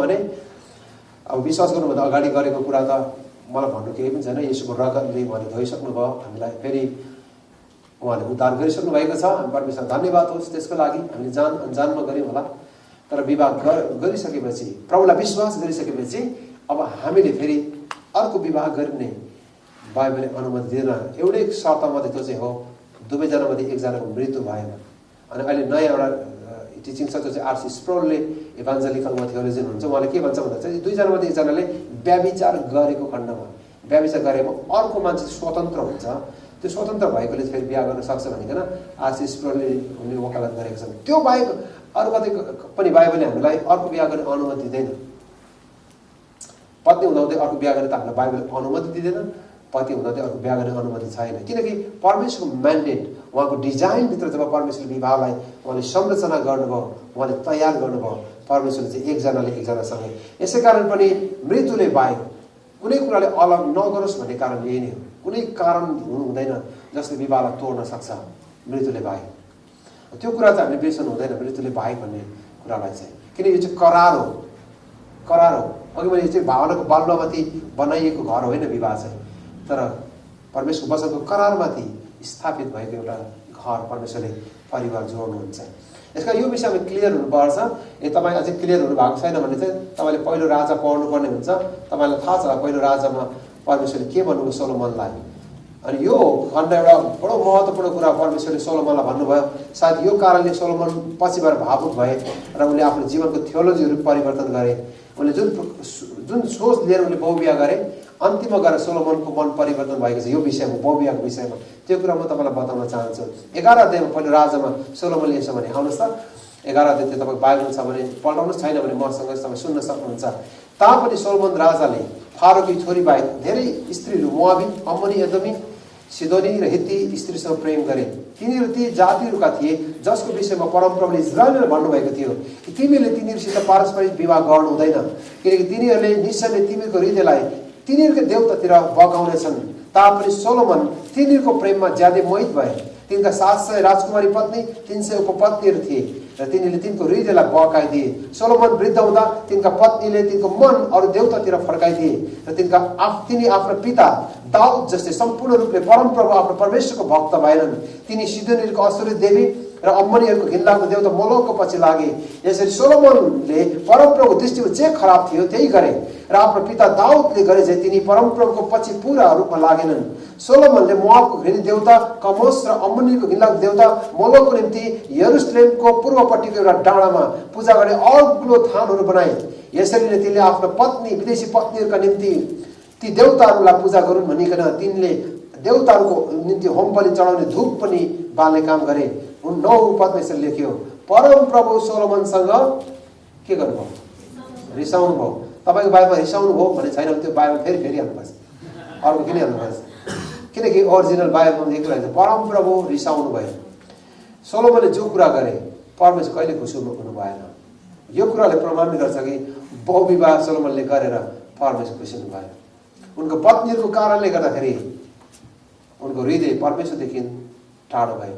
भने अब विश्वास गर्नुभन्दा अगाडि गरेको कुरा त मलाई भन्नु केही पनि छैन। येशूको रगतले उहाँले धोइसक्नु भयो हामीलाई, फेरि उहाँले उद्धार गरिसक्नु भएको छ। हामी परमेश्वर धन्यवाद होस् त्यसको लागि। हामीले जान अनजानमा गऱ्यौँ होला, तर विवाह गरिसकेपछि, प्रभुलाई विश्वास गरिसकेपछि अब हामीले फेरि अर्को विवाह गर्ने बाइबलले अनुमति दिँदैन। एउटै शर्त मात्रै, त्यो चाहिँ हो दुवैजना मध्ये एकजनाको मृत्यु भएन। अनि अहिले नयाँ एउटा टिचिङ छ, त्यो चाहिँ आरसी स्प्रोलले इभान्जेलिकल थियोलोजियन हुन्छ। उहाँले के भन्छ भन्दा चाहिँ दुईजना मध्ये एकजनाले व्याभिचार गरेको खण्डमा, व्याभिचार गरेमा अर्को मान्छे स्वतन्त्र हुन्छ, त्यो स्वतन्त्र भएकोले फेरि बिहा गर्न सक्छ भनिकन आरसी स्प्रोलले उनले वकालत गरेको छ। त्यो बाहेक अरू कतै पनि बाइबलले हामीलाई अर्को बिहा गर्ने अनुमति दिँदैन। पत्नी हुँदाहुँदै अर्को बिहा गर्ने त हामीलाई बाइबलले अनुमति दिँदैन, पति हुँदाहुँदै अर्को बिहा गर्ने अनुमति छैन। किनकि परमेश्वरको म्यान्डेट, उहाँको डिजाइनभित्र जब परमेश्वरले विवाहलाई उहाँले संरचना गर्नुभयो, उहाँले तयार गर्नुभयो, परमेश्वरले चाहिँ एकजनाले एकजनासँगै। यसै कारण पनि मृत्युले बाहेक कुनै कुराले अलग नगरोस् भन्ने कारण यही नै हो। कुनै कारण हुनु हुँदैन जसले विवाहलाई तोड्न सक्छ मृत्युले बाहेक। त्यो कुरा चाहिँ हामीले बिर्सनु हुँदैन, मृत्युले बाहेक भन्ने कुरालाई चाहिँ। किन यो चाहिँ करार हो, करार हो। अघि मैले चाहिँ भावनाको बालुवामाथि बनाइएको घर होइन विवाह चाहिँ, तर परमेश्वरको वचनको करारमाथि स्थापित भएको एउटा घर परमेश्वरले परिवार जोड्नुहुन्छ। यसका यो विषयमा क्लियर हुनुपर्छ। तपाईँ अझै क्लियर हुनु भएको छैन भने चाहिँ तपाईँले पहिलो राजा पढ्नुपर्ने हुन्छ। तपाईँलाई थाहा छ पहिलो राजामा परमेश्वरले के भन्नुभयो सोलोमनलाई। अनि यो खण्ड एउटा बडो महत्त्वपूर्ण कुरा परमेश्वरले सोलोमनलाई भन्नुभयो। सायद यो कारणले सोलोमन पछिबाट भावुक भए र उनले आफ्नो जीवनको थियोलोजीहरू परिवर्तन गरे। उनले जुन सोच लिएर उनले बहुबिहा गरे, अन्तिममा गएर सोलोमनको मन परिवर्तन भएको छ यो विषयमा, बहुबिहाको विषयमा। त्यो कुरा म तपाईँलाई बताउन चाहन्छु। 11 अध्यायमा पहिलो राजामा सोलोमनले यसो भने, आउनुहोस् त 11 अध्याय त्यो तपाईँ बाइबल छ भने पल्टाउनुहोस्, छैन भने मसँग तपाईँ सुन्न सक्नुहुन्छ। तापनि सोलोमन राजाले फारोकी छोरी बाहेक धेरै स्त्रीहरू मोआबी, अम्मोनी, एदोमी, सिदोनी र हित्ती स्त्रीसँग प्रेम गरे। तिनीहरू ती जातिहरूका थिए जसको विषयमा परमप्रभुले इजरायलले भन्नुभएको थियो कि तिमीले तिनीहरूसित पारस्परिक विवाह गर्नु हुँदैन, किनकि तिनीहरूले निश्चयले तिमीहरूको हृदयलाई तिनीहरूकै देवतातिर बगाउनेछन्। तापनि सोलोमन तिनीहरूको प्रेममा ज्यादै मोहित भए। तिनका 700 राजकुमारी पत्नी, 300 उपपत्नीहरू थिए र तिनीहरूले तिनको हृदयलाई बहकाइदिए। सोलोमन वृद्ध हुँदा तिनका पत्नीले तिनको मन अरू देवतातिर फर्काइदिए र तिनी आफ्नो पिता दाउद जस्तै सम्पूर्ण रूपले परमप्रभु आफ्नो परमेश्वरको भक्त भएनन्। तिनी सिदोनीहरूको असुरी देवी र अम्मनीहरूको घिनलाग्दो देवता मोलोकको पछि लागे। यसरी सोलोमनले परमप्रभुको दृष्टिमा जे खराब थियो त्यही गरे र आफ्नो पिता दाउदले गरे चाहिँ तिनी परमप्रभुको पछि पूरा रूपमा लागेनन्। सोलोमनले मोआबको घृणित देवता कमोस र अम्मनीको घिनलाग्दो देवता मोलोकको निम्ति यरुसलेमको पूर्वपट्टिको एउटा डाँडामा पूजा गर्ने अग्लो थानहरू बनाए। यसरी नै तिनले आफ्नो पत्नी, विदेशी पत्नीहरूका निम्ति ती देवताहरूलाई पूजा गरून् भनिकन तिनले देवताहरूको निम्ति होम बलि चढाउने धूप पनि बाल्ने काम गरे। 9 पदमा यसरी लेख्यो, परमप्रभु सोलोमनसँग के गर्नुभयो? रिसाउनु भयो। तपाईँको बाइबलमा रिसाउनु भयो भने छैन भने त्यो बाइबल फेरि हाल्नुपर्छ, अर्को किन हाल्नुपर्छ? किनकि ओरिजिनल बाइबलमा लेखेको छ परमप्रभु रिसाउनु भयो। सोलोमनले जो कुरा गरे परमेश्वर कहिले खुसी हुनु भएन। यो कुराले प्रमाणित गर्छ कि बहुविवाह सोलोमनले गरेर परमेश्वर खुसी हुनु भएन। उनको पत्नीहरूको कारणले गर्दाखेरि उनको हृदय परमेश्वरदेखि टाढो भयो।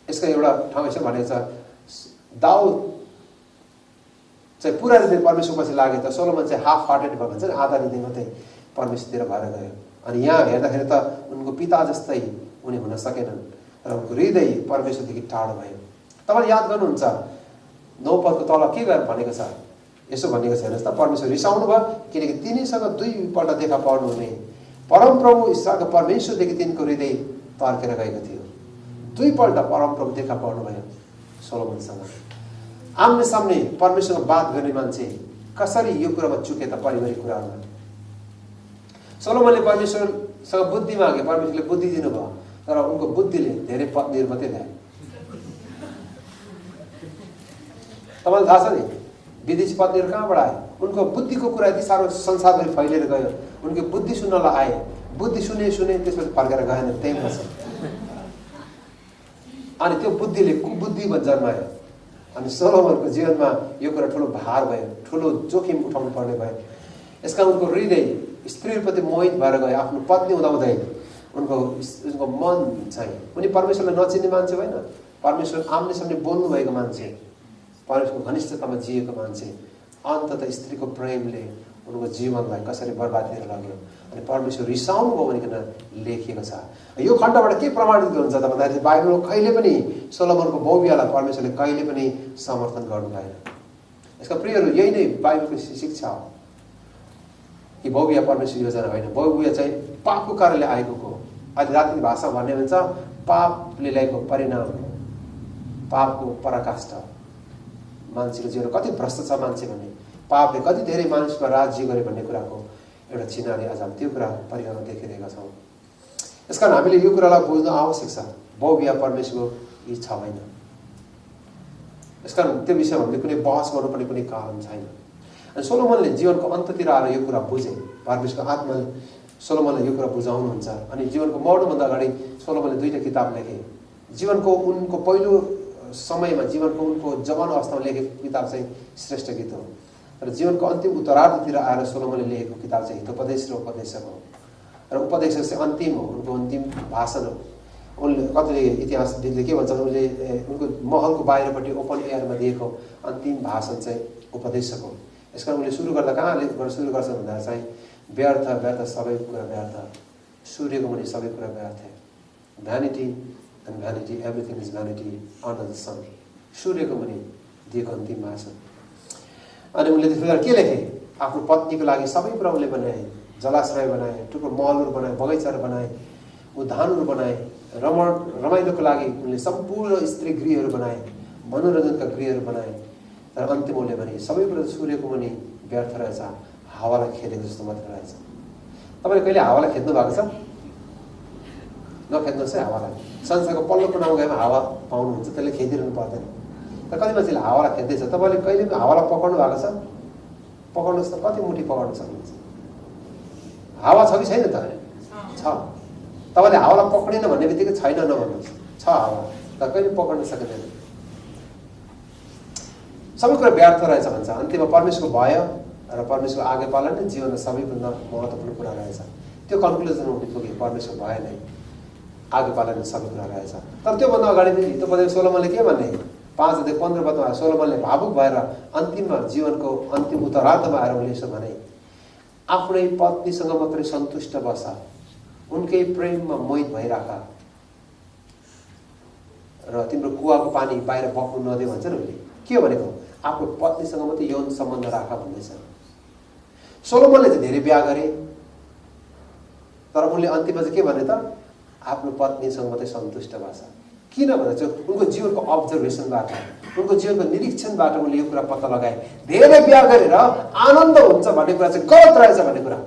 यसका एउटा ठाउँ यसो भनेको छ, दाउद चाहिँ पुरा हृदय परमेश्वरपछि लागे त सोलोमन चाहिँ हाफ हार्टेड भयो भन्छ नि, आधा हृदय मात्रै परमेश्वरतिर भएर गयो। अनि यहाँ हेर्दाखेरि त उनको पिता जस्तै उनी हुन सकेनन् र उनको हृदय परमेश्वरदेखि टाढो भयो। तपाईँले याद गर्नुहुन्छ 9 पदको तल के भनेको छ? यसो भनेको छ हेर्नुहोस् त, परमेश्वर रिसाउनु भयो किनकि तिनीसँग 2 पल्ट देखा पर्नु हुने। परमप्रभु इस्राएलको परमेश्वरदेखि तिनको हृदय तर्केर गएको थियो। 2 पल्ट परमप्रभु देखा पर्नु भयो सोलोमनसँग। आम्ने सामने परमेश्वरसँग बात गर्ने मान्छे कसरी यो कुरामा चुके त? पारिवारिक कुरामा सोलोमनले परमेश्वरसँग बुद्धि मागे, परमेश्वरले बुद्धि दिनुभयो, तर उनको बुद्धिले धेरै पत्नीहरू मात्रै ल्याए। तपाईँलाई थाहा छ नि विदेशी पत्नीहरू कहाँबाट आए? उनको बुद्धिको कुरा यति साह्रो संसारभरि फैलिएर गयो। उनको बुद्धि सुन्नलाई आए, बुद्धि सुने त्यसपछि फर्केर गएन, त्यही बस्छ। अनि त्यो बुद्धिले कुबुद्धि जन्मायो। अनि सोलोमनको जीवनमा यो कुरा ठुलो भार भयो, ठुलो जोखिम उठाउनु पर्ने भयो। यसका उनको हृदय स्त्रीप्रति मोहित भएर गयो। आफ्नो पत्नी हुँदाहुँदै उनको मन चाहिँ, उनी परमेश्वरलाई नचिन्ने मान्छे होइन, परमेश्वर आम्ने सामने बोल्नु भएको मान्छे, परमेश्वरको घनिष्ठतामा जिएको मान्छे, अन्ततः स्त्रीको प्रेमले उनको जीवनलाई कसरी बर्बादीतिर लग्यो अनि परमेश्वर रिसाउनु भयो भनिकन लेखिएको छ। यो खण्डबाट के प्रमाणित हुन्छ त भन्दाखेरि बाइबलमा कहिले पनि सोलोमनको बहुविवाहलाई परमेश्वरले कहिले पनि समर्थन गर्नु भएन। यसका प्रियहरू, यही नै बाइबलको शिक्षा हो कि बहुविवाह परमेश्वर योजना होइन। बहुविवाह चाहिँ पापको कारणले आएको हो। अहिले रातिको भाषा भन्ने भन्छ पापले ल्याएको परिणाम, पापको पराकाष्ठा। मान्छेको जीवन कति भ्रष्ट छ मान्छे भन्ने, पापले कति धेरै मानिसमा राज्य गरे भन्ने कुराको एउटा चिनारी आज हामी त्यो कुरा परिवारमा देखिरहेका छौँ। यसकारण हामीले यो कुरालाई बुझ्नु आवश्यक छ, बहुविवाह परमेश्वरको इच्छा होइन। यसकारण त्यो विषयमा हामीले कुनै बहस गर्नुपर्ने कुनै कारण छैन। अनि सोलोमनले जीवनको अन्ततिर आएर यो कुरा बुझे। परमेश्वरको आत्माले सोलोमनलाई यो कुरा बुझाउनुहुन्छ। अनि जीवनको मर्नुभन्दा अगाडि सोलोमनले 2टा किताब लेखे। जीवनको उनको पहिलो समयमा, जीवनको उनको जवान अवस्थामा लेखेको किताब चाहिँ श्रेष्ठ गीत हो। र जीवनको अन्तिम उत्तरार्धतिर आएर सोलोमनले लेखेको किताब चाहिँ हितोपदेश र उपदेशक हो। र उपदेशक चाहिँ अन्तिम हो, उनको अन्तिम भाषण हो। उनले कतिले इतिहासले के भन्छ, उनले उनको महलको बाहिरपट्टि ओपन एयरमा दिएको अन्तिम भाषण चाहिँ उपदेशक हो। यसकारण उनले सुरु गर्दा कहाँ सुरु गर्छ भन्दा चाहिँ व्यर्थ व्यर्थ सबै कुरा व्यर्थ, सूर्यको मुनि सबै कुरा व्यर्थ, vanity and vanity, everything is vanity under the sun. सूर्यको मुनि दिएको अन्तिम भाषण। अनि उनले त्यसबाट के लेखे? आफ्नो पत्नीको लागि सबै कुरा उनले बनाए। जलाशय बनाए, टुक्रो महलहरू बनाए, बगैँचाहरू बनाए, उद्यानहरू बनाए, रमाइलोको लागि उनले सम्पूर्ण स्त्री गृहहरू बनाए, मनोरञ्जनका गृहहरू बनाए। तर अन्तिम उनले भने सबै कुरा सूर्यको मुनि व्यर्थ रहेछ, हावालाई खेलेको जस्तो मात्र रहेछ। तपाईँले कहिले हावालाई खेद्नु भएको छ? नखेद्नुहोस् है हावालाई। संसारको पल्लो कुनामा गएमा हावा पाउनुहुन्छ, त्यसले खेदिरहनु पर्दैन। तर कति मान्छेले हावालाई खेद्दैछ। तपाईँले कहिले हावालाई पक्राउनु भएको छ? पक्राउनुहोस् त, कति मुठी पक्राउनु सक्नुहुन्छ? हावा छ कि छैन त? छ। तपाईँले हावालाई पक्रिन भन्ने बित्तिकै छैन नभन्नुहोस्, छ हावा, तर कहिले पक्राउन सकिँदैन। सबै कुरा व्यर्थ रहेछ भन्छ। अन्त्यमा परमेश्वरको भय र परमेश्वरको आज्ञा पालन नै जीवनमा सबैभन्दा महत्त्वपूर्ण कुरा रहेछ। त्यो कन्क्लुजनमा उनी पुगे, परमेश्वर भय नै आज्ञा पालन सबै कुरा रहेछ। तर त्योभन्दा अगाडि पनि हितोपदेश सोलोमनले के भन्ने? 5:15 पदमा सोलोमनले भावुक भएर अन्तिममा जीवनको अन्तिम उत्तरार्धमा आएर उनले यसो भने, आफ्नै पत्नीसँग मात्रै सन्तुष्ट बस, उनकै प्रेममा मोहित भइराख र तिम्रो कुवाको पानी बाहिर बग्नु नदे भन्छ नि उनले। के भनेको? आफ्नो पत्नीसँग मात्रै यौन सम्बन्ध राख भन्दैछ। सोलोमनले चाहिँ धेरै बिहा गरे, तर उनले अन्तिममा चाहिँ के भने त? आफ्नो पत्नीसँग मात्रै सन्तुष्ट बस। किन भन्दा चाहिँ उनको जीवनको अब्जर्भेसनबाट, उनको जीवनको निरीक्षणबाट उनले यो कुरा पत्ता लगाए, धेरै बिहा गरेर आनन्द हुन्छ भन्ने कुरा चाहिँ गलत रहेछ भन्ने कुरा।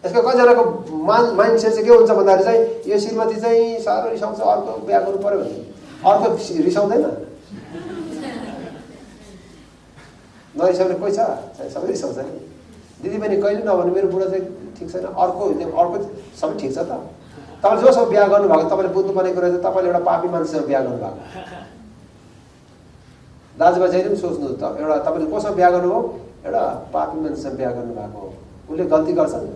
यसको कतिजनाको माइन्डसेट चाहिँ के हुन्छ भन्दाखेरि चाहिँ यो श्रीमती चाहिँ साह्रो रिसाउँछ, अर्को बिहा गर्नु पर्यो भने अर्को रिसाउँदैन। नरिसाउने कोही छ? सबै रिसाउँछ नि। दिदी पनि कहिले नभने मेरो बुढा चाहिँ ठिक छैन, अर्को सबै ठिक छ त। तपाईँले जोसँग बिहा गर्नुभएको, तपाईँले बुझ्नुपर्ने कुरा चाहिँ तपाईँले एउटा पापी मान्छेसँग बिहा गर्नुभएको। दाजुभाइ जहिले पनि सोच्नु त, एउटा तपाईँले कोसँग बिहा गर्नुभयो? एउटा पापी मान्छेसँग बिहा गर्नुभएको हो। उसले गल्ती गर्छ नि।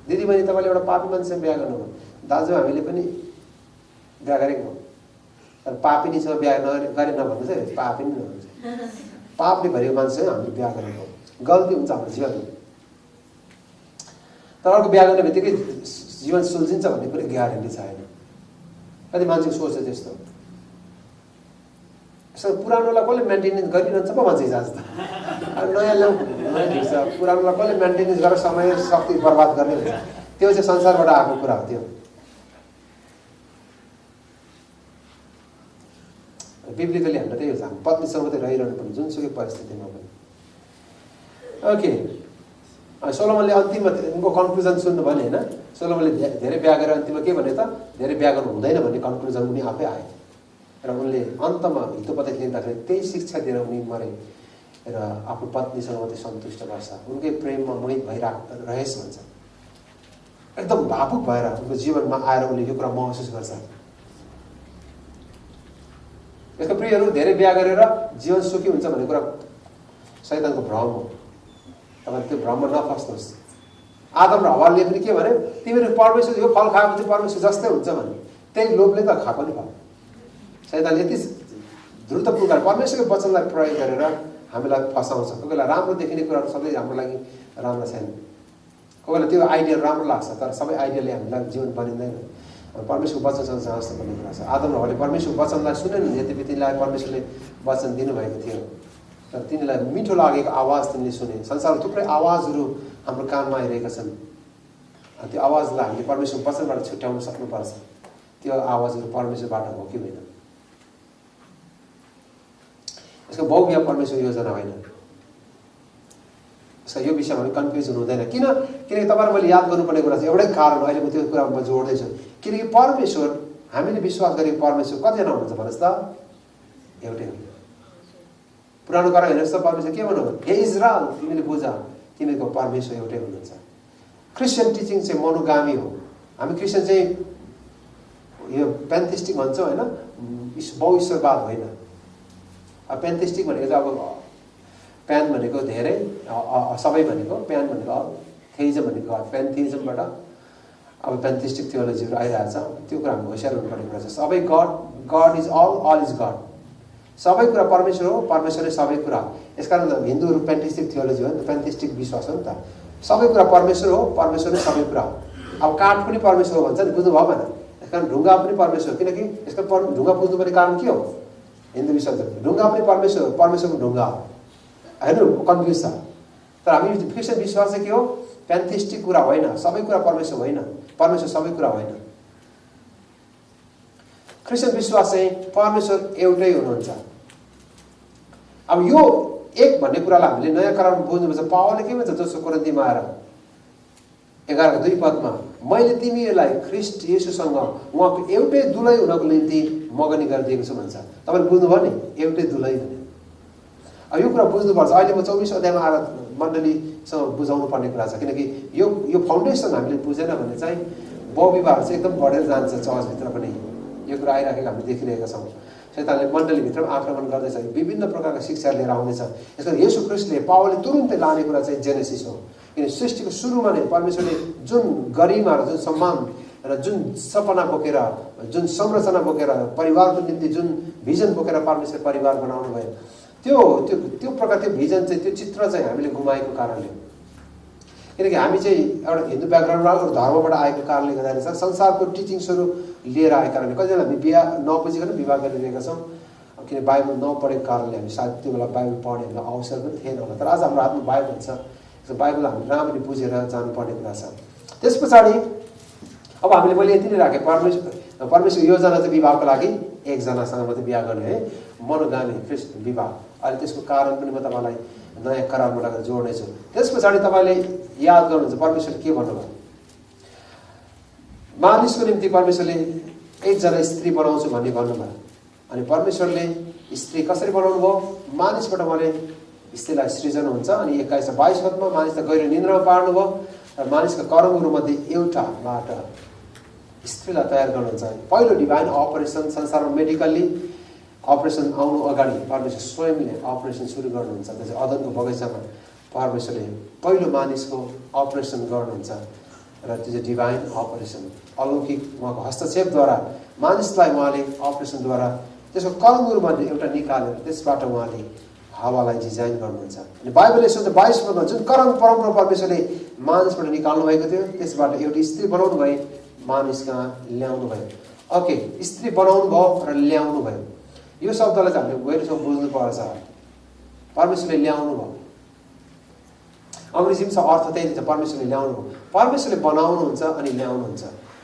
दिदी बहिनी तपाईँले एउटा पापी मान्छेसँग बिहा गर्नुभयो। दाजु हामीले पनि बिहा गरेको हो, तर पापिनीसँग बिहा गरेन भन्नु चाहिँ पापी नै नभन्छ। पापले भरेको मान्छेसँग हामीले बिहा गरेको, गल्ती हुन्छ हाम्रो जीवनमा। तर अर्को बिहा गर्ने बित्तिकै जीवन सुल्झिन्छ भन्ने कुनै ग्यारेन्टी छैन। कति मान्छेको सोच चाहिँ त्यस्तो। यसो पुरानोलाई कसले मेन्टेनेन्स गरिरहन्छ पो मान्छे हिजो आज त। नयाँ ल्याउँ नयाँ ठिक छ, पुरानोलाई कसले मेन्टेनेन्स गरेर समय शक्ति बर्बाद गर्ने हुन्छ। त्यो चाहिँ संसारबाट आएको कुरा हो। त्यो बिब्लिकली हामीलाई त्यही हुन्छ, हामी पत्नीसँग मात्रै रहिरहनु पर्ने जुनसुकै परिस्थितिमा पनि। ओके, सोलोमनले अन्तिममा उनको कन्क्लुजन सुन्नुभयो नि होइन? सोलोमनले धेरै बिहा गरेर अन्तिममा के भने त? धेरै बिहा गर्नु हुँदैन भन्ने कन्क्लुजन उनी आफै आए। र उनले अन्तमा हितोपदेश लेख्दाखेरि त्यही शिक्षा दिएर उनी मरे र आफ्नो पत्नीसँग मात्रै सन्तुष्ट गर्छ, उनकै प्रेममा मोहित भइरहेछ भन्छ। एकदम भावुक भएर उनको जीवनमा आएर उनले यो कुरा महसुस गर्छ। यसको प्रियहरू, धेरै बिहा गरेर जीवन सुखी हुन्छ भन्ने कुरा शैतानको भ्रम हो। तपाईँ त्यो भ्रममा नफस्नुहोस्। आदम र हव्वाले पनि के भने? तिमीहरू परमेश्वर यो फल खाएको चाहिँ परमेश्वर जस्तै हुन्छ भने, त्यही लोभले त खाएको नि भयो। शैतानले यति द्रुत प्रकार परमेश्वरको वचनलाई प्रयोग गरेर हामीलाई फसाउँछ। कोही बेला राम्रो देखिने कुराहरू सधैँ हाम्रो लागि राम्रो छैन। कोही बेला त्यो आइडिया राम्रो लाग्छ तर सबै आइडियाले हामीलाई जीवन बनिँदैन। परमेश्वरको वचनसँग जाँच पर्ने कुरा छ। आदम र हव्वाले परमेश्वरको वचनलाई सुनेन, यद्यपि तिनीलाई परमेश्वरले वचन दिनुभएको थियो तर तिनीलाई मिठो लागेको आवाज तिनीले सुने। संसारमा थुप्रै आवाजहरू हाम्रो कानमा आइरहेका छन्। त्यो आवाजलाई हामीले परमेश्वरको वचनबाट छुट्याउन सक्नुपर्छ। त्यो आवाजहरू परमेश्वरबाट हो कि होइन? यसको बहुविवाह परमेश्वर योजना होइन। यसका यो विषयमा हामी कन्फ्युज हुनु हुँदैन। किनकि तपाईँहरू मैले याद गर्नुपर्ने कुरा छ एउटै कारण हो। अहिले म त्यो कुरामा जोड्दैछु। किनकि परमेश्वर, हामीले विश्वास गरेको परमेश्वर कतिजना हुनुहुन्छ भन्नुहोस् त? एउटै हो। पुरानो कुरा हेर्नुहोस् त, परमेश्वर के भन्नुभयो? हे इजरायल, तिमीले बुझ, तिमीको परमेश्वर एउटै हुनुहुन्छ। क्रिस्चियन टिचिङ चाहिँ मनोगामी हो। हामी क्रिस्चियन चाहिँ यो पेन्थेस्टिक भन्छौँ होइन, बहुईश्वरवाद होइन। पेन्थेस्टिक भनेको चाहिँ अब प्यान भनेको धेरै, सबै भनेको, प्यान भनेको थेइजम भनेको पेन्थिजमबाट अब पेन्थेस्टिक थियोलोजीहरू आइरहेको छ। त्यो कुरा हामी होसियार हुनुपर्ने कुरा छ। सबै God is all is God. सबै कुरा परमेश्वर हो, परमेश्वरले सबै कुरा। यसकारण हिन्दूहरू पेन्थेस्टिक थियोलोजी हो नि त, पेन्थेस्टिक विश्वास हो नि त। सबै कुरा परमेश्वर हो, परमेश्वरले सबै कुरा हो। अब काठ पनि परमेश्वर हो भन्छ नि, बुझ्नुभयो भएन? यसकारण ढुङ्गा पनि परमेश्वर हो। किनकि यसको ढुङ्गा पुज्नुपर्ने कारण के हो? हिन्दू विश्वास ढुङ्गा पनि परमेश्वर हो, परमेश्वरको ढुङ्गा हो। हेर्नु कन्फ्युज छ। तर हामी क्रिस्चियन विश्वास चाहिँ के हो? पेन्थेस्टिक कुरा होइन, सबै कुरा परमेश्वर होइन, परमेश्वर सबै कुरा होइन। क्रिस्चियन विश्वास चाहिँ परमेश्वर एउटै हुनुहुन्छ। अब यो एक भन्ने कुरालाई हामीले नयाँ करारमा बुझ्नुपर्छ। पावलले के भन्छ दोस्रो कोरिन्थीमा आएर 11:2 पदमा, मैले तिमीहरूलाई ख्रिस्ट येशूसँग उहाँको एउटै दुलै हुनको निम्ति मगनी गरिदिएको छु भन्छ। तपाईँले बुझ्नुभयो नि, एउटै दुलै भने। अब यो कुरा बुझ्नुपर्छ। अहिले म 24 अध्यायमा आएर मण्डलीसँग बुझाउनु पर्ने कुरा छ। किनकि यो फाउन्डेसन हामीले बुझेन भने चाहिँ बहुविवाहहरू चाहिँ एकदम बढेर जान्छ। चर्चभित्र पनि यो कुरा आइराखेको हामीले देखिरहेका छौँ। शैतानले मण्डलीभित्र आक्रमण गर्दैछ, विभिन्न प्रकारका शिक्षा लिएर आउँदैछ। यसको येशू ख्रिस्टले, पावलले तुरुन्तै लाने कुरा चाहिँ जेनेसिस हो। किन सृष्टिको सुरुमा नै परमेश्वरले जुन गरिमा र जुन सम्मान र जुन सपना बोकेर, जुन संरचना बोकेर, परिवारको निम्ति जुन भिजन बोकेर परमेश्वर परिवार बनाउनु भयो, त्यो प्रकार त्यो भिजन चाहिँ, त्यो चित्र चाहिँ हामीले गुमाएको कारणले। किनकि हामी चाहिँ एउटा हिन्दू ब्याकग्राउन्डबाट एउटा धर्मबाट आएको कारणले गर्दाखेरि संसारको टिचिङ्सहरू लिएर आएको कारणले कतिजना हामी बिहा नबुझिकन विवाह गरिरहेका छौँ। किन बाइबल नपढेको कारणले हामी सायद त्यो बेला बाइबल पढ्ने हामीलाई अवसर पनि थिएन होला। तर आज हाम्रो हातमा बाइबल छ। बाइबल हामीले राम्ररी बुझेर जानुपर्ने कुरा छ। त्यस पछाडि अब हामीले मैले यति नै राखेँ, परमेश्वर योजना चाहिँ विवाहको लागि एकजनासँग मात्रै बिहा गर्ने है, मनोगामी क्रिस्चियन विवाह। अहिले त्यसको कारण पनि म तपाईँलाई नयाँ करारमा लगेर जोड्नेछु। त्यस पछाडि तपाईँले याद गर्नुहुन्छ परमेश्वरले के भन्नुभयो? मानिसको निम्ति परमेश्वरले एकजना स्त्री बनाउँछु भन्ने भन्नुभयो। अनि परमेश्वरले स्त्री कसरी बनाउनु भयो? मानिसबाट उहाँले स्त्रीलाई सृजना हुन्छ। अनि 21-22 पदमा मानिसलाई गहिरो निन्द्रामा पार्नुभयो र मानिसका कर्महरूमध्ये एउटाबाट स्त्रीलाई तयार गर्नुहुन्छ। पहिलो डिभाइन अपरेसन संसारमा मेडिकल्ली अपरेसन आउनु अगाडि परमेश्वर स्वयंले अपरेसन सुरु गर्नुहुन्छ। त्यो चाहिँ अदनको बगैँचामा परमेश्वरले पहिलो मानिसको अपरेसन गर्नुहुन्छ र त्यो चाहिँ डिभाइन अपरेसन, अलौकिक उहाँको हस्तक्षेपद्वारा मानिसलाई उहाँले अपरेसनद्वारा त्यसको कर्महरूमध्ये एउटा निकालेर त्यसबाट उहाँले हावालाई डिजाइन गर्नुहुन्छ। अनि बाइबलले सोध्छ 22 पदमा जुन कर्म परम्परा परमेश्वरले मानिसबाट निकाल्नु भएको थियो त्यसबाट एउटी स्त्री बनाउनु भयो, मानिस कहाँ ल्याउनु भयो। ओके, स्त्री बनाउनु भयो र ल्याउनु भयो। यो शब्दलाई चाहिँ हामीले गहिरोसँग बुझ्नु पर्छ। परमेश्वरले ल्याउनु भयो, अङ्ग्रेजीमा अर्थ त्यही छ, परमेश्वरले ल्याउनु भयो। परमेश्वरले बनाउनुहुन्छ अनि ल्याउनुहुन्छ।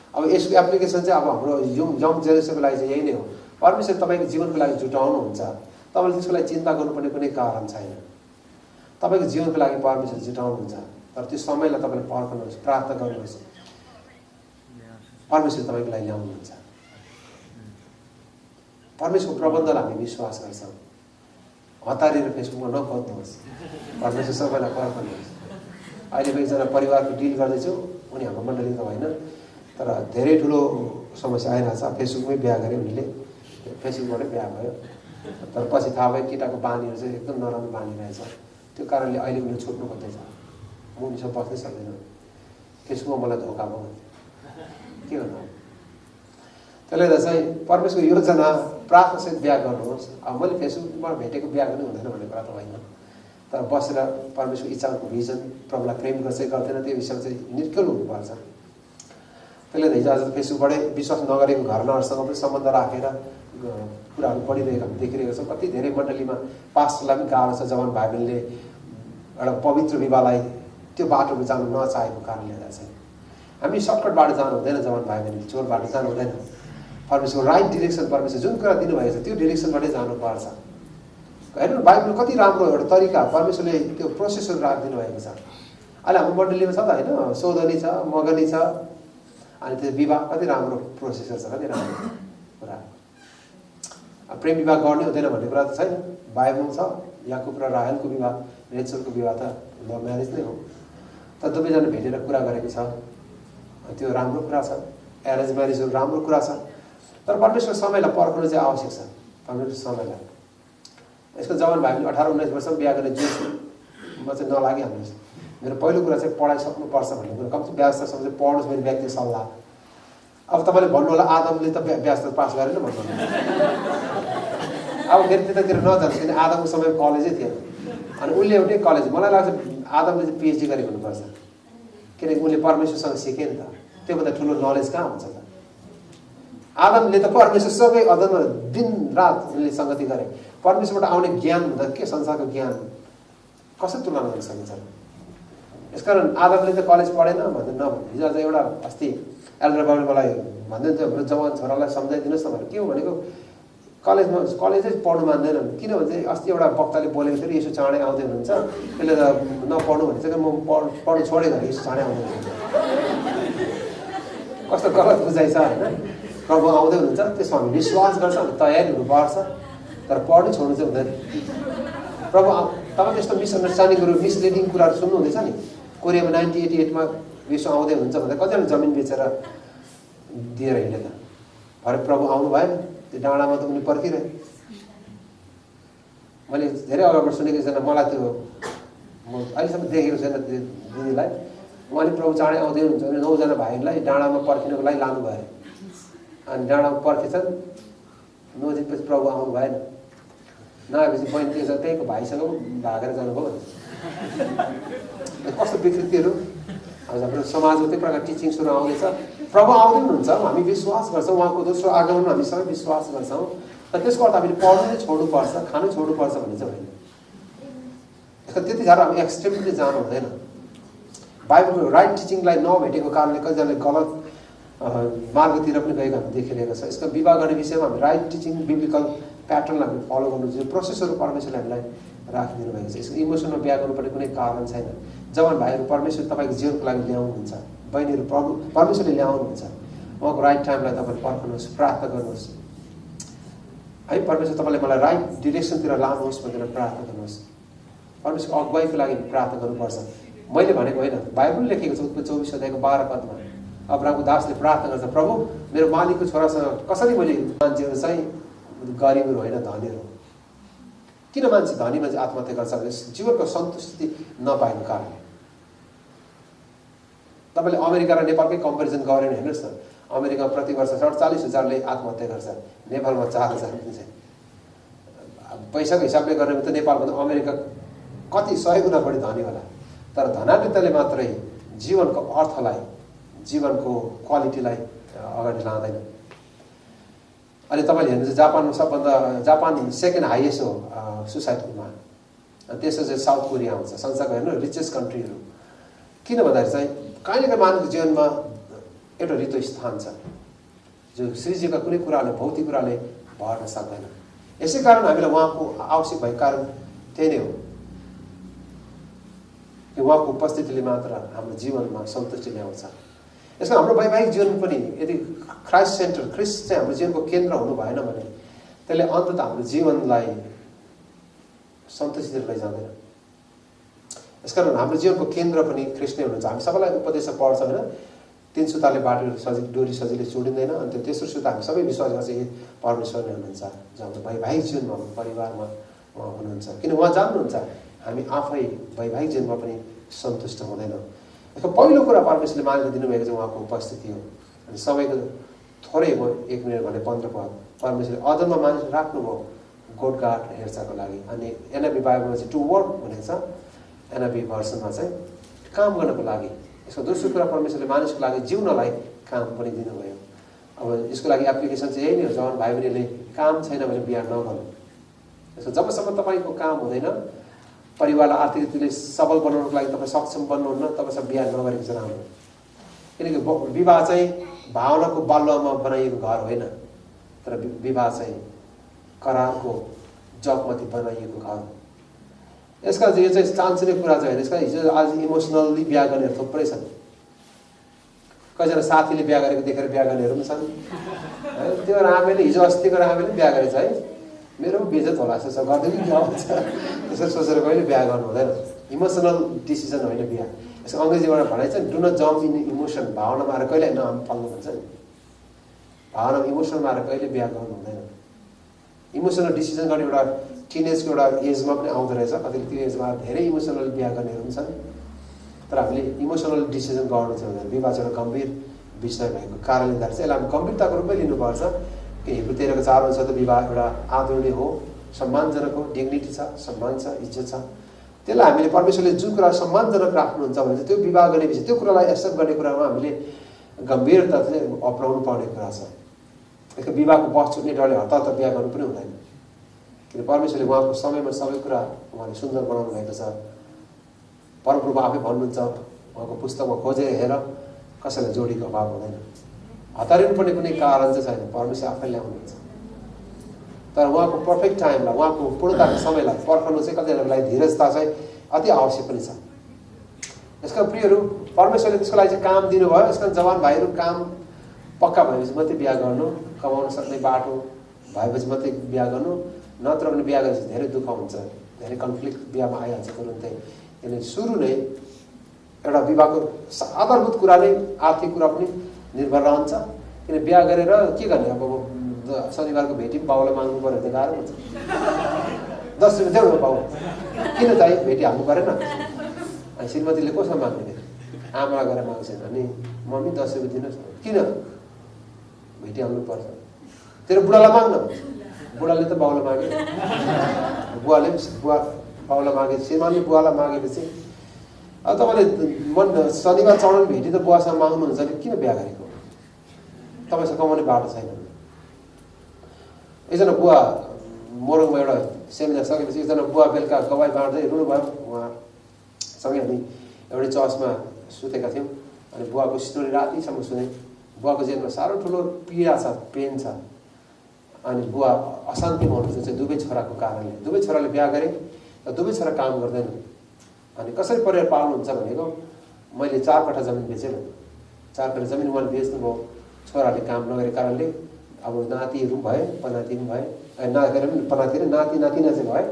अब यसको एप्लिकेसन चाहिँ अब हाम्रो यङ जेनेरेसनको लागि चाहिँ यही नै हो। परमेश्वर तपाईँको जीवनको लागि जुटाउनुहुन्छ, तपाईँले त्यसको लागि चिन्ता गर्नुपर्ने कुनै कारण छैन। तपाईँको जीवनको लागि परमेश्वर जुटाउनुहुन्छ, तर त्यो समयलाई तपाईँले पर्खनुहोस्, प्रार्थना गर्नुहोस्, परमेश्वर तपाईँको लागि ल्याउनुहुन्छ। परमेश्वरको प्रबन्धलाई हामी विश्वास गर्छौँ। हतारेर फेसबुकमा नखोज्नुहोस्, परमेश्वर सबैलाई पर्खनुहोस्। अहिले म एकजना परिवारको डिल गर्दैछु, उनी हाम्रो मण्डली त होइन तर धेरै ठुलो समस्या आइरहेछ। फेसबुकमै बिहा गरे उनीले, फेसबुकबाटै बिहा भयो। तर पछि थाहा भयो केटाको बानीहरू चाहिँ एकदम नराम्रो बानी रहेछ। त्यो कारणले अहिले उनीहरू छुट्नु खोज्दैछ। म उनीसँग बस्नै सक्दैन, फेसबुकमा मलाई धोका भयो, के गर्नु। त्यसले गर्दा चाहिँ परमेश्वरको योजना प्रार्थनासहित बिहा गर्नुहोस्। अब मैले फेसबुकमा भेटेको बिहा पनि हुँदैन भन्ने कुरा त होइन। तर बसेर परमेश्वरको इच्छाको भिजन प्रभुलाई प्रेम गर्छ गर्दैन त्यो विषयमा चाहिँ निर्कल हुनुपर्छ। त्यसले हिजो आज फेसबुकबाटै विश्वास नगरेको घरनाहरूसँग पनि सम्बन्ध राखेर कुराहरू पढिरहेको हामी देखिरहेको छौँ। कति धेरै मण्डलीमा पास्टरलाई पनि गाह्रो छ जवान भाइ बहिनीले एउटा पवित्र विवाहलाई त्यो बाटोमा जानु नचाहेको कारणले गर्दा चाहिँ। हामी सर्टकट बाटो जानु हुँदैन जवान भाइ बहिनी, चोर बाटो जानु हुँदैन। परमेश्वरको राइट डिरेक्सन परमेश्वर जुन कुरा दिनुभएको छ त्यो डिरेक्सनबाटै जानुपर्छ। हेर्नु बाइबल कति राम्रो एउटा तरिका परमेश्वरले त्यो प्रोसेसहरू राखिदिनु भएको छ। अहिले हाम्रो मण्डलीमा छ त होइन, सोधनी छ, मगनी छ, अनि त्यो विवाह कति राम्रो प्रोसेसर छ, कति राम्रो कुरा। प्रेम विवाह गर्ने हुँदैन भन्ने कुरा त छैन, बाइबलमा छ। याकुब र राहेलको विवाह, रेचलको विवाह त लभ म्यारेज नै हो। तर दुवैजना भेटेर कुरा गरेको छ, त्यो राम्रो कुरा छ। एरेन्ज म्यारेजहरू राम्रो कुरा छ। तर परमेश्वर समयलाई पर्खनु चाहिँ आवश्यक छ। परमेश्वर समयलाई यसको जवान भाइ 18-19 वर्षमा बिहा गर्ने जोसमा चाहिँ नलागे हाम्रो। मेरो पहिलो कुरा चाहिँ पढाइ सक्नुपर्छ भन्ने कुरा। कम्ती व्यवस्थासम्म चाहिँ पढ्नुहोस्, मेरो व्यक्तिगत सल्लाह। अब तपाईँले भन्नु होला आदमले त व्यवस्था पास गरेन भन्नु। अब मेरो त्यतातिर नजानुहोस्, किन आदमको समय कलेजै थिएन। अनि उसले एउटै कलेज, मलाई लाग्छ आदमले चाहिँ पिएचडी गरेको हुनुपर्छ, किनकि उसले परमेश्वरसँग सिके नि त। त्योभन्दा ठुलो नलेज कहाँ हुन्छ त। आदमले त परमेश्वरसँगै अदनमा दिन रात उनले सङ्गति गरे। परमेश्वरबाट आउने ज्ञान भन्दा के संसारको ज्ञान कसरी तुलना गर्न सकिन्छ। यसकारण आदमले त कलेज पढेन भन्दै नभन्नु। हिजो आज एउटा अस्ति एल्डर बाबुले मलाई भन्दै थियो हाम्रो जवान छोरालाई सम्झाइदिनुहोस् न भने। के हो भनेको कलेजै पढ्नु मान्दैन। किनभने चाहिँ अस्ति एउटा वक्ताले बोलेको थियो यसो चाँडै आउँदै हुनुहुन्छ, त्यसले त नपढ्नु भने चाहिँ म पढ्नु छोडेँ भने यसो चाँडै आउँदै हुनुहुन्छ। कस्तो गलत बुझाइ छ होइन। प्रभु आउँदै हुनुहुन्छ, त्यसमा हामी विश्वास गर्छ, हामी तयारी हुनुपर्छ, तर पढ्नु छोड्नु चाहिँ हुँदैन। प्रभु तपाईँ त्यस्तो मिसअन्डरस्ट्यान्डिङहरू मिसलिडिङ कुराहरू सुन्नु हुँदैछ नि। कोरियामा 1988मा विश्व आउँदै हुनुहुन्छ भन्दा कतिजना जमिन बेचेर दिएर हिँडे त। भरे प्रभु आउनु भएन, त्यो डाँडामा त उनी पर्खिरहे। मैले धेरै अगाडिबाट सुनेको छैन, मलाई त्यो म अहिलेसम्म देखेको छैन त्यो दिदीलाई। उहाँले प्रभु चाँडै आउँदै हुनुहुन्छ भने 9जना भाइलाई डाँडामा पर्खिनको लागि लानुभयो। अनि डाँडामा पर्खेछन्, 9 दिनपछि प्रभु आउनु भएन। नआएपछि बहिनी के छ त्यहीको भाइसँग भागेर जानुभयो भने कस्तो विकृतिहरू हाम्रो समाजमा त्यो प्रकार टिचिङ्सहरू आउँदैछ। प्रभु आउँदै हुनुहुन्छ, हामी विश्वास गर्छौँ, उहाँको दोस्रो आगमनमा हामी सबै विश्वास गर्छौँ। तर त्यसको अर्थ हामीले पढ्नु नै छोड्नुपर्छ, खानु छोड्नुपर्छ भन्ने चाहिँ होइन। त्यसको त्यति साह्रो हामी एक्सट्रिमली जानु हुँदैन। बाइबलको राइट टिचिङलाई नभेटेको कारणले कतिजनाले गलत मार्गतिर पनि गएको हामी देखिरहेको छ। यसको विवाह गर्ने विषयमा हामी राइट टिचिङ बिब्लिकल प्याटर्न हामी फलो गर्नु जुन प्रोसेसहरू परमेश्वरले हामीलाई राखिदिनु भएको छ। यसको इमोसनमा बिहा गर्नुपर्ने कुनै कारण छैन। जवान भाइहरू परमेश्वर तपाईँको जीवनको लागि ल्याउनुहुन्छ, बहिनीहरू परमेश्वरले ल्याउनुहुन्छ। उहाँको राइट टाइमलाई तपाईँले पर्खनुहोस्, प्रार्थना गर्नुहोस् है। परमेश्वर तपाईँले मलाई राइट डिरेक्सनतिर लानुहोस् भनेर प्रार्थना गर्नुहोस्। परमेश्वरको अगुवाईको लागि प्रार्थना गर्नुपर्छ। मैले भनेको होइन, बाइबल लेखेको छ उत्पत्ति 24 अध्यायको 12 पदमा अब्राहमको दासले प्रार्थना गर्छ, प्रभु मेरो मालिकको छोरासँग कसरी मैले मान्छेहरू चाहिँ गरिबहरू होइन धनीहरू। किन मान्छे धनी मान्छे आत्महत्या गर्छ भने जीवनको सन्तुष्टि नपाएको कारणले। तपाईँले अमेरिका र नेपालकै कम्पेरिजन गरेर हेर्नुहोस् न। अमेरिकामा प्रति वर्ष 47,000ले आत्महत्या गर्छ, नेपालमा 4,000 हुन्छ। पैसाको हिसाबले गर्ने त नेपालभन्दा अमेरिका कति 100 गुणा बढी धनी होला। तर धनाढ्यताले मात्रै जीवनको अर्थलाई, जीवनको क्वालिटीलाई अगाडि लाँदैन। अनि तपाईँले हेर्नुहुन्छ जापानमा सबभन्दा जापान सेकेन्ड हाइएस्ट हो सुसाइडमा। त्यसो चाहिँ साउथ कोरिया आउँछ। संसारको हेर्नु रिचेस्ट कन्ट्रीहरू। किन भन्दाखेरि चाहिँ कहीँ न कहीँ मानिसको जीवनमा एउटा रित्तो स्थान छ जो सृजिएका कुनै कुराले भौतिक कुराले भर्न सक्दैन। यसै कारण हामीलाई उहाँको आवश्यक भएको कारण त्यही नै हो कि उहाँको उपस्थितिले मात्र हाम्रो जीवनमा सन्तुष्टि ल्याउँछ। यसमा हाम्रो वैवाहिक जीवन पनि यदि क्राइस्ट सेन्टर ख्रिस्ट चाहिँ हाम्रो जीवनको केन्द्र हुनु भएन भने त्यसले अन्ततः हाम्रो जीवनलाई सन्तुष्टितिर लैजाँदैन। यसकारण हाम्रो जीवनको केन्द्र पनि ख्रिस्ट नै हुनुहुन्छ। हामी सबैलाई उपदेश पढ्छ होइन, 3 सुताले बाटो डोरी सजिलै छोडिँदैन। अनि त्यो तेस्रो सुता हामी सबै विश्वास गर्छ यही परमेश्वर नै हुनुहुन्छ जो हाम्रो वैवाहिक जीवनमा परिवारमा उहाँ हुनुहुन्छ। किन उहाँ जान्नुहुन्छ हामी आफै वैवाहिक जीवनमा पनि सन्तुष्ट हुँदैनौँ। यसको पहिलो कुरा परमेश्वरले मानेर दिनुभएको चाहिँ उहाँको उपस्थिति हो। अनि सबैको थोरै म 1 मिनट भने 15 पद परमेश्वरले अदनमा मानिस राख्नुभयो, गोठगाठ हेरचाहको लागि। अनि एनआईभी बाइबलमा चाहिँ टु वर्क भनेको छ, एनआईभी भर्सनमा चाहिँ काम गर्नको लागि। यसको दोस्रो कुरा परमेश्वरले मानिसको लागि जिउनलाई काम पनि दिनुभयो। अब यसको लागि एप्लिकेसन चाहिँ यही नै हो, जवान भाइ बहिनीले काम छैन भने बिहा नगर्नु। यसको जबसम्म तपाईँको काम हुँदैन, परिवारलाई आर्थिक रीतिले सबल बनाउनको लागि तपाईँ सक्षम बन्नुहुन्न, तपाईँसँग बिहा नगरेको चाहिँ राम्रो। किनकि विवाह चाहिँ भावनाको बालुवामा बनाइएको घर होइन, तर विवाह चाहिँ करारको जगमती बनाइएको घर हो। यसका यो चाहिँ चान्सिने कुरा चाहिँ होइन। यसका हिजो आज इमोसनल्ली बिहा गर्नेहरू थुप्रै छन्। कतिजना साथीले बिहा गरेको देखेर बिहा गर्नेहरू पनि छन्। त्यो रामेले हिजो अस्तिको रामेले बिहा गरेछ है, मेरो बेजत होला जस्तो गरिदियो कि क्या हुन्छ, त्यसो सोचेर कहिले बिहा गर्नु हुँदैन। इमोसनल डिसिजन होइन बिहा। यसको अङ्ग्रेजीबाट भनाइ चाहिँ do not jump in emotion, भावनामा आएर कहिले नफल्नु भन्छ नि। भावना इमोसनमा आएर कहिले बिहा गर्नु हुँदैन। इमोसनल डिसिजन गर्ने एउटा टिनेजको एउटा एजमा पनि आउँदो रहेछ। कतिले त्यो एजमा धेरै इमोसनल बिहा गर्नेहरू पनि छन्। तर हामीले इमोसनल डिसिजन गर्नु चाहिँ हुँदैन। विवाह चाहिँ एउटा गम्भीर विषय भएको कारणले गर्दा चाहिँ यसलाई हामी गम्भीरताको रूपमै लिनुपर्छ। कि हिब्रू 13को 4 अनुसार त विवाह एउटा आदरणीय हो, सम्मानजनक हो, डिग्निटी छ, सम्मान छ, इज्जत छ। त्यसलाई हामीले परमेश्वरले जुन कुरा सम्मानजनक राख्नुहुन्छ भने चाहिँ त्यो विवाह गरेपछि त्यो कुरालाई एक्सेप्ट गर्ने कुरामा हामीले गम्भीरता चाहिँ अपनाउनु पर्ने कुरा छ। यसको विवाहको बस छुट्ने डरले हतार त बिहा गर्नु पनि हुँदैन। किन परमेश्वरले उहाँको समयमा सबै कुरा उहाँले सुन्दर बनाउनु भएको छ। परमप्रभु आफै भन्नुहुन्छ, उहाँको पुस्तकमा खोजेर हेर, कसैलाई जोडीको अभाव हुँदैन। हतारिनु पर्ने कुनै कारण चाहिँ छैन, परमेश्वर आफै ल्याउनुहुन्छ। तर उहाँको पर्फेक्ट टाइमलाई, उहाँको पूर्णताको समयलाई पर्खनु चाहिँ कतिजनाको लागि धीरजता चाहिँ अति आवश्यक पनि छ। यसका प्रियहरू, परमेश्वरले त्यसको लागि चाहिँ काम दिनुभयो। यसका जवान भाइहरू काम पक्का भएपछि मात्रै बिहा गर्नु, कमाउन सक्ने बाटो भएपछि मात्रै बिहा गर्नु, नत्र भने बिहा गरेपछि धेरै दुःख हुन्छ, धेरै कन्फ्लिक्ट बिहामा आइहाल्छ तुरुन्तै। किनभने सुरु नै एउटा विवाहको आधारभूत कुरा नै आर्थिक कुरा पनि निर्भर रहन्छ। किन बिहा गरेर के गर्ने, अब शनिबारको भेटी बाउलाई माग्नु पऱ्यो भने त गाह्रो हुन्छ। 10 रुपियाँ देऊ न बाउ, किन चाहिँ भेटी हाल्नु परेन। अनि श्रीमतीले कसमा माग्ने, आमा गएर माग्छन्। अनि मम्मी 10 रुपियाँ दिनुहोस् न, किन भेटी हाल्नु पर्छ, तेरो बुढालाई माग्न। बुढाले त बाउलाई मागे, बुवाले बाउलाई मागे, श्रीमानले बुवालाई मागेपछि अब तपाईँले शनिबार चढाउने भेटी त बुवासँग माग्नुहुन्छ भने किन बिहा गरेको, तपाईँसँग कमाउने बाटो छैन। एकजना बुवा मोरङमा एउटा सेमिनार सकेपछि एकजना बुवा बेलुका गवाई बाँड्दै रुनुभयो। उहाँसँगै हामी एउटै चर्चमा सुतेका थियौँ। अनि बुवाको स्टोरी रातिसम्म सुने। बुवाको जीवनमा साह्रो ठुलो पीडा छ, पेन छ। अनि बुवा अशान्तिमा हुनुहुन्छ चाहिँ दुवै छोराको कारणले। दुवै छोराले बिहा गरे र दुवै छोरा काम गर्दैनन्। अनि कसरी परिवार पाल्नुहुन्छ भनेको, मैले 4 कट्ठा जमिन बेचेँ भने 4 कट्ठा जमिन उहाँले बेच्नुभयो। छोराले काम नगरेको कारणले अब नातिहरू भए, पनाति पनि भए, नगरे पनि पनाति र नाति नातिना चाहिँ भए।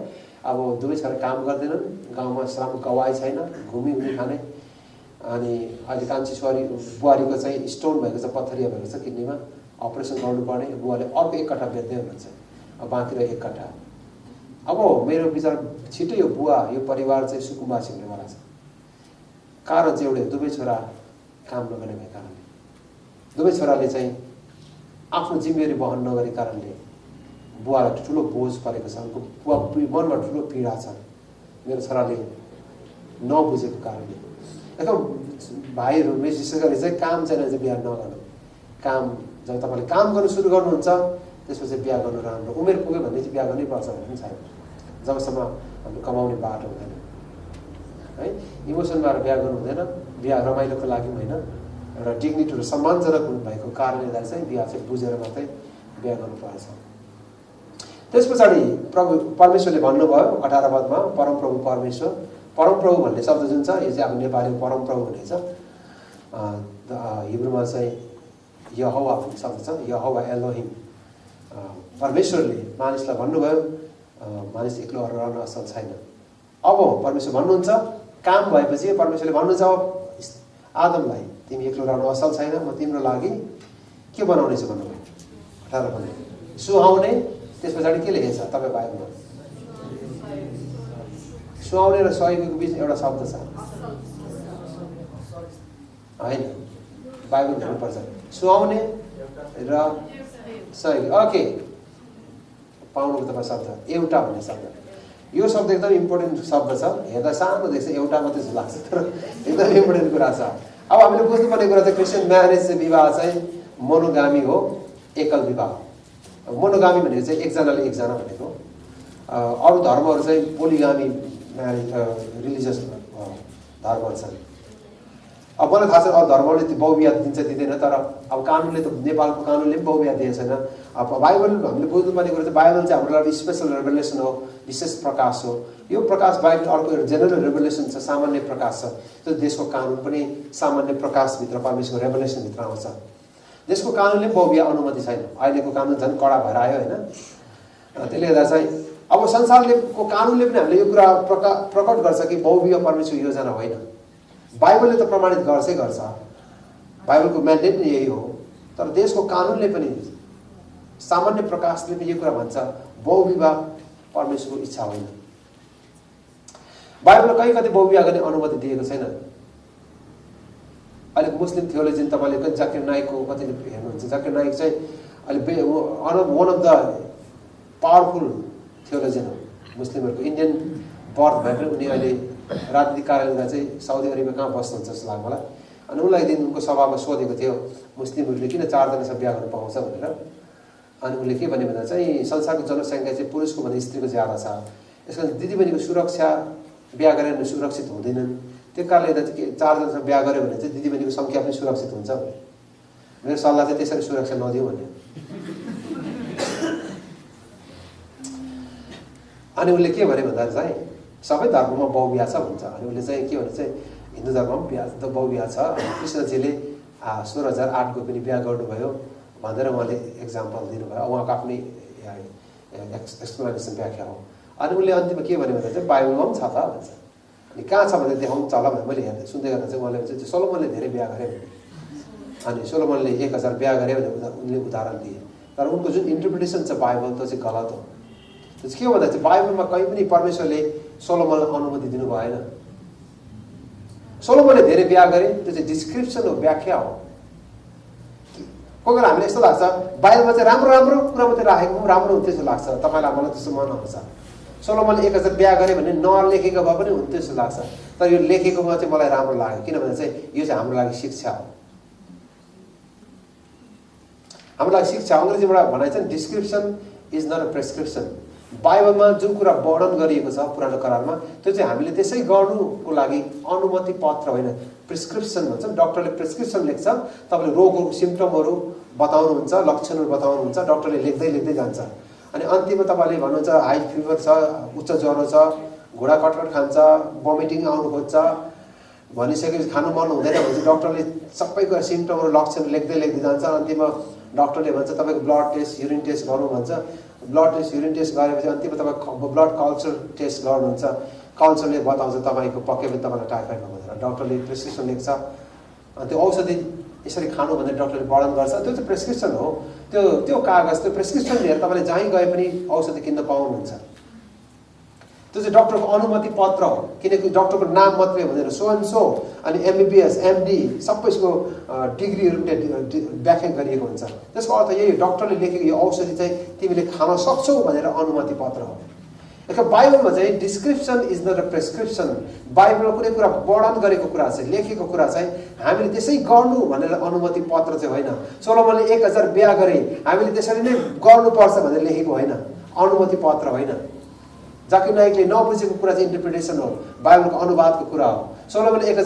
अब दुवै छोरा काम गर्दैनन्, गाउँमा श्रम गवाई छैन, घुमी खाने। अनि अहिले कान्छी छोरी बुहारीको चाहिँ स्टोन भएको छ, पत्थरिया भएको छ किडनीमा, अपरेसन गर्नुपर्ने। बुवाले अर्को 1 कट्ठा बेच्दै हुनुहुन्छ, अब बाँकी रह्यो 1 कट्ठा। अब मेरो विचार छिट्टै यो बुवा, यो परिवार चाहिँ सुकुम्बासी हुनेवाला छ। कारण चाहिँ एउटै, दुवै छोरा काम नगर्ने भएको कारणले, दुवै छोराले चाहिँ आफ्नो जिम्मेवारी वहन नगरेको कारणले बुवालाई ठुलो बोझ परेको छ। उनको बुवा मनमा ठुलो पीडा छ, मेरो छोराले नबुझेको कारणले। एकदम भाइहरू विशेष गरी चाहिँ काम छैन चाहिँ बिहा नगर्नु। काम जब तपाईँले काम गर्नु सुरु गर्नुहुन्छ त्यसपछि बिहा गर्नु राम्रो। उमेर पुग्यो भने चाहिँ बिहा गर्नैपर्छ भन्ने पनि छैन, जबसम्म हाम्रो कमाउने बाटो हुँदैन है। इमोसनमा बिहा गर्नु हुँदैन। बिहा रमाइलोको लागि होइन, एउटा डिग्निटी र सम्मानजनक भएको कारणले गर्दा चाहिँ बिहा चाहिँ बुझेर मात्रै बिहा गर्नुपर्छ। त्यस पछाडि परमेश्वरले भन्नुभयो 18 पदमा, परमप्रभु परमेश्वर। परमप्रभु भन्ने शब्द जुन छ यो चाहिँ अब नेपालीमा परमप्रभु भन्ने छ। हिब्रूमा चाहिँ यहोवा भन्ने शब्द छ, यहोवा एलोहिम। परमेश्वरले मानिसलाई भन्नुभयो, मानिस एक्लो रहन असल छैन। अब परमेश्वर भन्नुहुन्छ, काम भएपछि परमेश्वरले भन्नुहुन्छ अब आदमलाई, तिमी एक्लो रहन असल छैन, म तिम्रो लागि के बनाउनेछु भन्नुभयो। 18 पद सुहाउने। त्यस पछाडि के लेखेको छ तपाईँ बाइबलमा? सुहाउने र सहयोगीको बिच एउटा शब्द छ होइन, बाइबल हेर्नुपर्छ। सुहाउने र सहयोगी। ओके, पाउनुको तपाईँ शब्द एउटा भन्ने शब्द, यो शब्द एकदम इम्पोर्टेन्ट शब्द छ। हेर्दा सानो देख्छ, एउटा मात्रै जस्तो लाग्छ, तर एकदम इम्पोर्टेन्ट कुरा छ। अब हामीले बुझ्नुपर्ने कुरा चाहिँ क्रिस्चियन म्यारेज चाहिँ विवाह चाहिँ मोनोगामी हो, एकल विवाह। मोनोगामी भनेको चाहिँ एकजनाले एकजना भनेको। अरू धर्महरू चाहिँ पोलिगामी म्यारेज रिलिजियस धर्महरू छन्। अब मलाई थाहा छ अरू धर्मले त्यो बहुविवाह दिन्छ दिँदैन, तर अब कानुनले त नेपालको कानुनले पनि बहुविवाह दिएको छैन। अब बाइबल हामीले बुझ्नुपर्ने कुरा चाहिँ बाइबल चाहिँ हाम्रो लागि स्पेसल रेभेलेसन हो, विशेष प्रकाश हो। यो प्रकाश बाहेक अर्को एउटा जेनरल रेभेलेसन छ, सामान्य प्रकाश छ। त्यो देशको कानुन पनि सामान्य प्रकाशभित्र परमेश्वरको रेभेलेसनभित्र आउँछ। देशको कानुनले बहुविवाह अनुमति छैन। अहिलेको कानुन झन् कडा भएर आयो होइन। त्यसले गर्दा चाहिँ अब संसारको कानुनले पनि हामीले यो कुरा प्रकट गर्छ कि बहुविवाह परमेश्वरको योजना होइन। बाइबलले त प्रमाणित गर्छै गर्छ, बाइबलको म्यान्डेट नै यही हो। तर देशको कानुनले पनि सामान्य प्रकाशले पनि यो कुरा भन्छ बहुविवाह परमेश्वरको इच्छा होइन। बाइबलले कहीँ कतै बहुविवाह गर्ने अनुमति दिएको छैन। अहिले मुस्लिम थियोलोजियन तपाईँले जाकिर नाइकको कतिले हेर्नुहुन्छ, जाकिर नाइक चाहिँ अहिले one of the powerful theologian हो मुस्लिमहरूको। इन्डियन बर्थ भए पनि उनी अहिले राजनीतिक कारणले चाहिँ साउदी अरेबिया कहाँ बस्नुहुन्छ जस्तो लाग्यो मलाई। अनि उनलाई दिन उनको सभामा सोधेको थियो मुस्लिमहरूले किन 4 जनासँग बिहा गर्न पाउँछ भनेर। अनि उनले के भने भन्दा चाहिँ संसारको जनसङ्ख्या चाहिँ पुरुषको भन्दा स्त्रीको ज्यादा छ, यस कारण दिदीबहिनीको सुरक्षा बिहा गरेर भने सुरक्षित हुँदैनन्। त्यो कारणले गर्दा चाहिँ 4 जनासँग बिहा गऱ्यो भने चाहिँ दिदीबहिनीको सङ्ख्या पनि सुरक्षित हुन्छ भने मेरो सल्लाह चाहिँ त्यसरी सुरक्षा नदिउँ भन्ने। अनि उसले के भने भन्दा चाहिँ सबै धर्ममा बहुविवाह छ भन्छ। अनि उसले चाहिँ के भने चाहिँ हिन्दू धर्ममा पनि बहुविवाह छ। कृष्णजीले 16,008को पनि बिहा गर्नुभयो भनेर उहाँले एक्जाम्पल दिनुभयो, उहाँको आफ्नै एक्सप्लेनेसन व्याख्या हो। अनि उसले अन्तिममा के भन्यो भन्दा चाहिँ बाइबलमा पनि छ त भन्छ। अनि कहाँ छ भने देखाउनु चला भने मैले हेर्दै सुन्दै गर्दा चाहिँ उहाँले चाहिँ सोलोमनले धेरै बिहा गरे भने, अनि सोलोमनले 1000 बिहा गरे भने उनले उदाहरण दिए। तर उनको जुन इन्टरप्रिटेसन छ बाइबल त्यो चाहिँ गलत हो। त्यो चाहिँ के भन्दा चाहिँ बाइबलमा कहीँ पनि परमेश्वरले सोलोमनलाई अनुमति दिनु भएन। सोलोमनले धेरै बिहा गरे, त्यो चाहिँ डिस्क्रिप्सन हो, व्याख्या हो। कोही बेला हामीलाई यस्तो लाग्छ बाइबलमा चाहिँ राम्रो राम्रो कुरा मात्रै राखेको राम्रो हुन्थ्यो जस्तो लाग्छ, तपाईँलाई मलाई त्यस्तो मन आउँछ। सोलोमनले 1000 बिहा गरे भने नलेखेको भए पनि हुन्थ्यो जस्तो लाग्छ, तर यो लेखेकोमा चाहिँ मलाई राम्रो लाग्यो। किनभने चाहिँ यो चाहिँ हाम्रो लागि शिक्षा हो, हाम्रो लागि शिक्षा। अङ्ग्रेजीबाट भनाइ चाहिँ description is not a prescription. बाइबलमा जुन कुरा वर्णन गरिएको छ पुरानो करारमा त्यो चाहिँ हामीले त्यसै गर्नुको लागि अनुमति पत्र होइन, प्रिस्क्रिप्सन भन्छ। डक्टरले प्रिस्क्रिप्सन लेख्छ, तपाईँले रोगको सिम्पटमहरू बताउनुहुन्छ, लक्षणहरू बताउनुहुन्छ, डक्टरले लेख्दै लेख्दै जान्छ। अनि अन्तिममा तपाईँले भन्नुहुन्छ हाई फिभर छ, उच्च ज्वरो छ, घुँडा कटकट खान्छ, भमिटिङ आउनु खोज्छ भनिसकेपछि खानु मन हुँदैन भने डक्टरले सबै कुरा सिम्पटमहरू लक्षण लेख्दै लेख्दै जान्छ। अन्तिममा डक्टरले भन्छ तपाईँको ब्लड टेस्ट युरिन टेस्ट गर्नु भन्छ। ब्लड टेस्ट युरिन टेस्ट गरेपछि अन्तिममा तपाईँ ब्लड कल्चर टेस्ट गर्नुहुन्छ, कल्चरले बताउँछ तपाईँको पक्कै पनि तपाईँलाई टाइफाइड हो भनेर। डक्टरले प्रेस्क्रिप्सन लेख्छ, अनि त्यो औषधि यसरी खानु भनेर डक्टरले वर्णन गर्छ। त्यो चाहिँ प्रेस्क्रिप्सन हो। त्यो कागज त्यो प्रेस्क्रिप्सन लिएर तपाईँले जहीँ गए पनि औषधि किन्न पाउनुहुन्छ। त्यो चाहिँ डक्टरको अनुमति पत्र हो, किनकि डक्टरको नाम मात्रै भनेर सो एन्ड सो अनि MBBS MD सबैको डिग्रीहरू व्याख्या गरिएको हुन्छ। त्यसको अर्थ यही हो, डक्टरले लेखेको यो औषधि चाहिँ तिमीले खान सक्छौ भनेर अनुमति पत्र हो। बाइबलमा चाहिँ description is not a prescription. बाइबलमा कुनै कुरा वर्णन गरेको कुरा चाहिँ लेखेको कुरा चाहिँ हामीले त्यसै गर्नु भनेर अनुमति पत्र चाहिँ होइन। सोलोमनले 1000 बिहा गरे हामीले त्यसरी नै गर्नुपर्छ भनेर लेखेको होइन, अनुमति पत्र होइन। जाकिर नाइकले नबुझेको कुरा चाहिँ इन्टरप्रिटेसन हो, बाइबलको अनुवादको कुरा हो। सोलोमनले 1000